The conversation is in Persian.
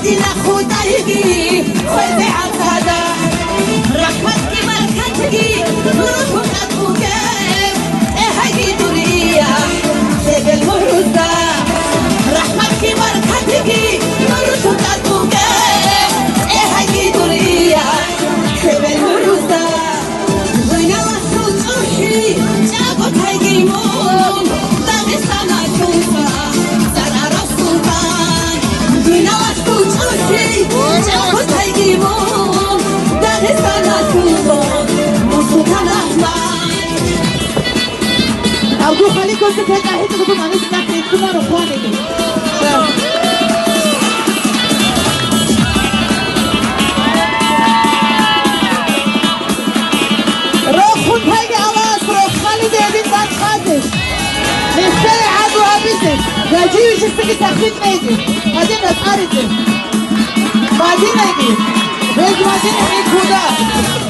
دي لخوتايقي خوي عقدا رحمتك بركتك روحك أبوكم هاي دوريا سيد المهرزة رحمتك بركتك روحك أبوكم هاي دوريا سيد المهرزة وين وصلت أوشي جابك هاي جيمون داغستان أشوفها زرع السلطان وين وصلت أوشي جابك هاي جيمون داغستان أشوفها سلطان أحمد أبو خليك وانت كده هيك تكون على اسمك تكون رفاني روح هيجي خلاص روح خالد يا بنت بعد خالد نستري عدو عبيسك راجيو شفتك تخفيت ميدي بعدين أسعرتك بعدين نجي بعدين نجي كودا